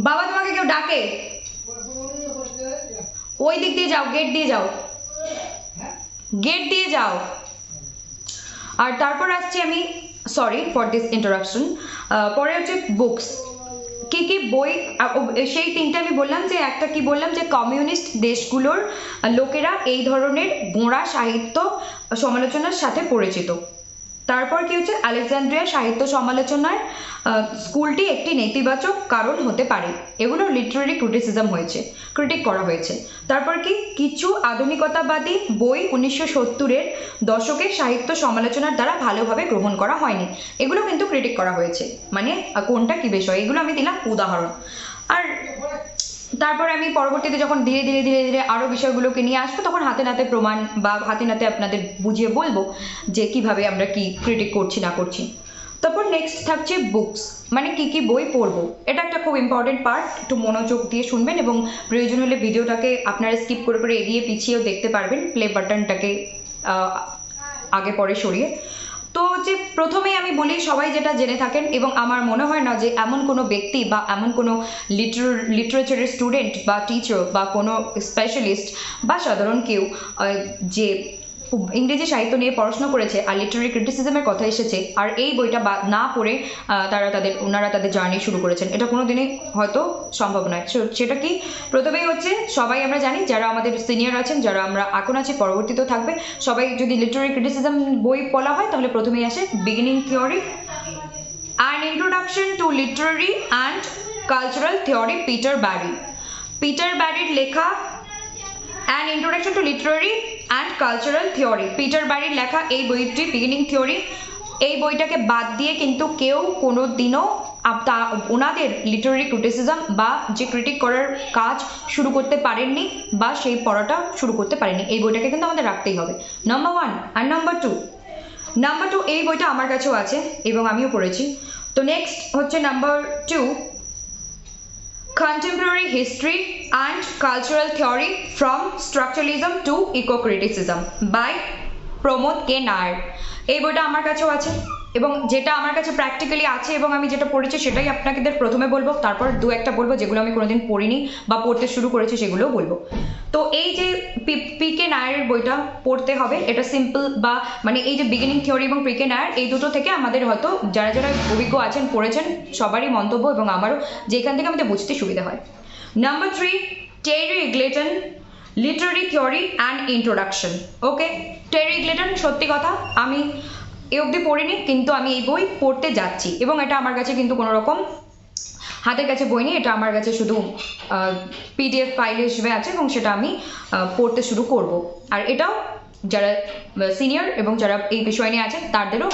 বাবা, তোমাকে কেউ ডাকে? ওই দিক দিয়ে যাও, গেট দিয়ে যাও, গেট দিয়ে যাও। আর তারপর আসছি আমি, সরি ফর দিস ইন্টারাপশন, পরে হচ্ছে বুকস। কি কি বই, সেই 3টে আমি বললাম, যে একটা কি বললাম, যে কমিউনিস্ট দেশগুলোর লোকেরা এই ধরনের গোঁড়া সাহিত্য সমালোচনার সাথে পরিচিত। তারপর কি হচ্ছে, আলেকজান্দ্রিয়া সাহিত্য সমালোচনার স্কুলটি একটি নেতিবাচক কারণ হতে পারে। এগুলো লিটারারি ক্রিটিসিজম হয়েছে, ক্রিটিক করা হয়েছে। তারপর কি? কিছু আধুনিকতাবাদী বই 1970-এর দশকে সাহিত্য সমালোচনার দ্বারা ভালোভাবে গ্রহণ করা হয়নি। এগুলো কিন্তু ক্রিটিক করা হয়েছে। মানে কোনটা কি বিষয়, এগুলো আমি দিলাম উদাহরণ। আর তারপরে আমি পরবর্তীতে যখন ধীরে ধীরে ধীরে ধীরে আরো বিষয়গুলোকে নিয়ে আসবো, তখন হাতে নাতে প্রমাণ বা হাতে নাতে আপনাদের বুঝিয়ে বলবো যে কিভাবে আমরা কি ক্রিটিক করছি না করছি। তারপর নেক্সট থাকছে বুকস, মানে কি কি বই পড়বো। এটা একটা খুব ইম্পর্টেন্ট পার্ট, একটু মনোযোগ দিয়ে শুনবেন, এবং প্রয়োজন হলে ভিডিওটাকে আপনারা স্কিপ করে করে এগিয়ে পিছিয়েও দেখতে পারবেন, প্লে বাটনটাকে আগে পরে সরিয়ে। তো যে প্রথমেই আমি বলি, সবাই যেটা জেনে থাকেন, এবং আমার মনে হয় না যে এমন কোনো ব্যক্তি বা এমন কোনো লিটারেচারের স্টুডেন্ট বা টিচার বা কোনো স্পেশালিস্ট বা সাধারণ কেউ যে ইংরেজি সাহিত্য নিয়ে পড়াশোনা করেছে আর লিটারারি ক্রিটিসিজমের কথা এসেছে আর এই বইটা না পড়ে ওনারা তাদের জার্নি শুরু করেছেন, এটা কোনোদিনই হয়তো সম্ভব নয়। সেটা কি? প্রথমেই হচ্ছে, সবাই আমরা জানি, যারা আমাদের সিনিয়র আছেন, যারা আমরা এখন আছি, পরবর্তীতেও থাকবে, সবাই যদি লিটারারি ক্রিটিসিজম বই পড়া হয় তাহলে প্রথমেই আসে beginning theory, an introduction to literary and cultural theory, Peter ব্যারির লেখা an introduction to literary and cultural theory, Peter ব্যারির লেখা এই বইটি বিগিনিং থিওরি। এই বইটাকে বাদ দিয়ে কিন্তু কেউ কোনো দিনও ওনাদের লিটারারি ক্রিটিসিজম বা যে ক্রিটিক করার কাজ শুরু করতে পারেননি বা সেই পড়াটা শুরু করতে পারেননি। এই বইটাকে কিন্তু আমাদের রাখতেই হবে, নাম্বার 1। আর নাম্বার 2, এই বইটা আমার কাছেও আছে এবং আমিও পড়েছি। তো নেক্সট হচ্ছে number 2, Contemporary History and Cultural Theory from Structuralism to Eco-Criticism by Pramod K Nayar. এই বইটা আমার কাছেও আছে এবং যেটা আমার কাছে প্র্যাকটিক্যালি আছে এবং আমি যেটা পড়েছি সেটাই আপনাদের প্রথমে বলবো, তারপর দু একটা বলবো যেগুলো আমি কোনোদিন পড়িনি বা পড়তে শুরু করেছি সেগুলোও বলবো। তো এই যে পি কে নায়ারের বইটা পড়তে হবে, এটা সিম্পল বা মানে এই যে বিগিনিং থিওরি এবং পি কে নায়ার এই দুটো থেকে আমাদের হয়তো যারা যারা অভিজ্ঞ আছেন পড়েছেন সবারই মন্তব্য এবং আমারও যেখান থেকে আমাদের বুঝতে সুবিধা হয়। Number 3, Terry Eagleton, literary theory and introduction. Okay, Terry Eagleton সত্যি কথা আমি এ অবধি পড়িনি, কিন্তু আমি এই বই পড়তে যাচ্ছি এবং এটা আমার কাছে কিন্তু কোনো রকম হাতের কাছে বই নেই, এটা আমার কাছে শুধু PDF ফাইল হিসেবে আছে এবং সেটা আমি পড়তে শুরু করব। আর এটাও যারা সিনিয়র এবং যারা এই বিষয় নিয়ে আছেন তাদেরও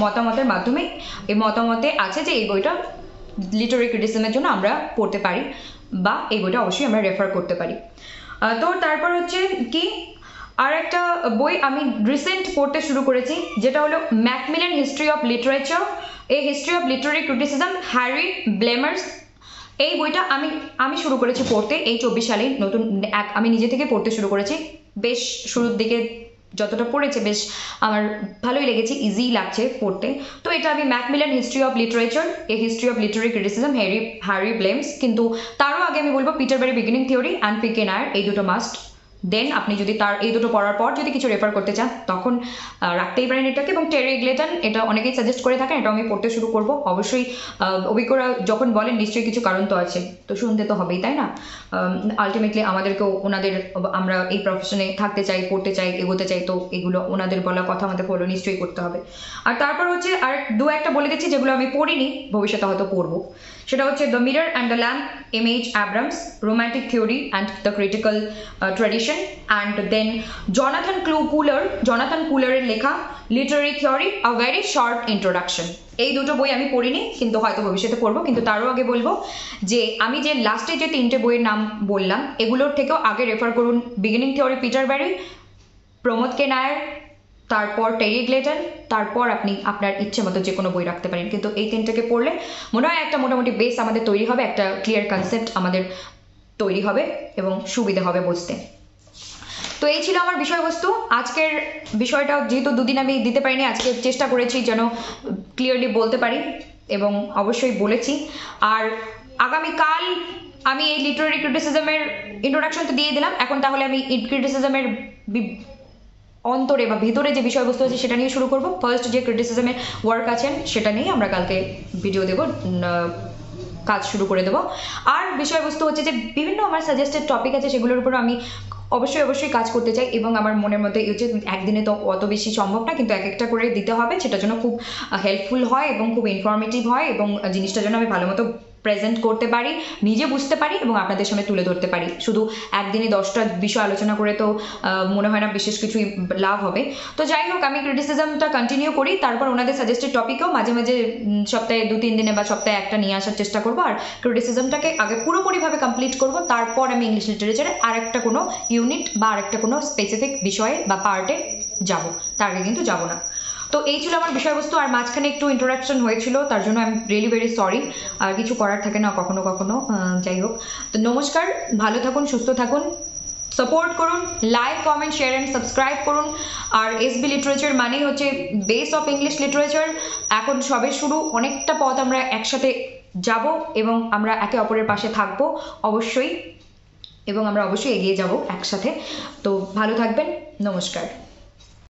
মতামতের মাধ্যমে এই মতামতে আছে যে এই বইটা লিটারারি ক্রিটিসিজমের জন্য আমরা পড়তে পারি বা এই বইটা অবশ্যই আমরা রেফার করতে পারি। তো তারপর হচ্ছে কি আর একটা বই আমি রিসেন্ট পড়তে শুরু করেছি যেটা হলো Macmillan history of literature, a history of literary criticism, Harry Blamires. এই বইটা আমি শুরু করেছি পড়তে এই 24 সালে, নতুন আমি নিজে থেকে পড়তে শুরু করেছি। বেশ শুরুর দিকে যতটা পড়েছে বেশ আমার ভালোই লেগেছে, ইজি লাগছে পড়তে। তো এটা আমি Macmillan history of literature, a history of literary criticism, Harry Blamires. কিন্তু তারও আগে আমি বলবো Peter Barry beginning theory and P K Nayar, এই দুটো মাস্ট। দেন আপনি যদি তার এই দুটো পড়ার পর যদি কিছু রেফার করতে চান তখন রাখতেই পারেন এটাকে। এবং টেরি ইগলেটন এটা অনেকেই সাজেস্ট করে থাকেন, এটা আমি পড়তে শুরু করব অবশ্যই। অভিজ্ঞরা যখন বলেন নিশ্চয়ই কিছু কারণ তো আছে, তো শুনতে তো হবেই তাই না? আলটিমেটলি আমাদেরকেও ওনাদের, আমরা এই প্রফেশনে থাকতে চাই, পড়তে চাই, এগোতে চাই, তো এগুলো ওনাদের বলা কথা আমাদের ফলো নিশ্চয়ই করতে হবে। আর তারপর হচ্ছে আর দু একটা বলে দিচ্ছি যেগুলো আমি পড়িনি, ভবিষ্যতে হয়তো পড়বো। সেটা হচ্ছে the mirror and the lamp, MH Abrams, romantic theory and the critical tradition. And then Jonathan কুলারের লেখা literary theory, a very short introduction. এই দুটো বই আমি পড়িনি কিন্তু হয়তো ভবিষ্যতে পড়বো। কিন্তু তারও আগে বলবো যে আমি যে লাস্টে যে 3টে বইয়ের নাম বললাম এগুলোর থেকেও আগে রেফার করুন beginning theory পিটারবেরি, Pramod K Nair, তারপর টেরি ইগলেটন, তারপর আপনি আপনার ইচ্ছে মতো যে কোনো বই রাখতে পারেন। কিন্তু এই 3টাকে পড়লে মনে হয় একটা মোটামুটি বেস আমাদের তৈরি হবে, একটা ক্লিয়ার কনসেপ্ট আমাদের তৈরি হবে এবং সুবিধা হবে বুঝতে। তো এই ছিল আমার বিষয়বস্তু। আজকের বিষয়টা যেহেতু দুদিন আমি দিতে পারিনি, আজকে চেষ্টা করেছি যেন ক্লিয়ারলি বলতে পারি এবং অবশ্যই বলেছি। আর আগামীকাল আমি এই লিটারারি ক্রিটিসিজমের ইন্ট্রোডাকশন তো দিয়ে দিলাম, এখন তাহলে আমি ক্রিটিসিজমের অন্তরে বা ভিতরে যে বিষয়বস্তু আছে সেটা নিয়ে শুরু করব। ফার্স্ট যে ক্রিটিসিজমের ওয়ার্ক আছেন সেটা নিয়ে আমরা কালকে ভিডিও দেব, কাজ শুরু করে দেব। আর বিষয়বস্তু হচ্ছে যে বিভিন্ন আমার সাজেস্টেড টপিক আছে সেগুলোর উপর আমি অবশ্যই কাজ করতে চাই এবং আমার মনের মধ্যে এই হচ্ছে একদিনে তো অত বেশি সম্ভব না, কিন্তু এক একটা করে দিতে হবে, সেটার জন্য খুব হেল্পফুল হয় এবং খুব ইনফরমেটিভ হয় এবং জিনিসটার জন্য আমি ভালো মতো প্রেজেন্ট করতে পারি, নিজে বুঝতে পারি এবং আপনাদের সামনে তুলে ধরতে পারি। শুধু একদিনে 10টা বিষয় আলোচনা করে তো মনে হয় না বিশেষ কিছুই লাভ হবে। তো যাই হোক, আমি ক্রিটিসিজমটা কন্টিনিউ করি, তারপর ওনাদের সাজেস্টেড টপিকেও মাঝে মাঝে সপ্তাহে 2-3 দিনে বা সপ্তাহে একটা নিয়ে আসার চেষ্টা করবো। আর ক্রিটিসিজমটাকে আগে পুরোপুরিভাবে কমপ্লিট করবো, তারপর আমি ইংলিশ লিটারেচারে আরেকটা কোনো ইউনিট বা আরেকটা কোনো স্পেসিফিক বিষয়ে বা পার্টে যাব, তার আগে কিন্তু যাব না। তো এই ছিল আমার বিষয়বস্তু। আর মাঝখানে একটু ইন্টারাপশন হয়েছিল, তার জন্য I am really very sorry. আর কিছু করার থাকে না কখনো কখনো, যাই হোক। তো নমস্কার, ভালো থাকুন, সুস্থ থাকুন, সাপোর্ট করুন, like, comment, share and subscribe করুন। আর এসবি লিটারেচার মানেই হচ্ছে বেস অফ ইংলিশ লিটারেচার। এখন সবে শুরু, অনেকটা পথ আমরা একসাথে যাব এবং আমরা একে অপরের পাশে থাকবো অবশ্যই, এবং আমরা অবশ্যই এগিয়ে যাব একসাথে। তো ভালো থাকবেন, নমস্কার।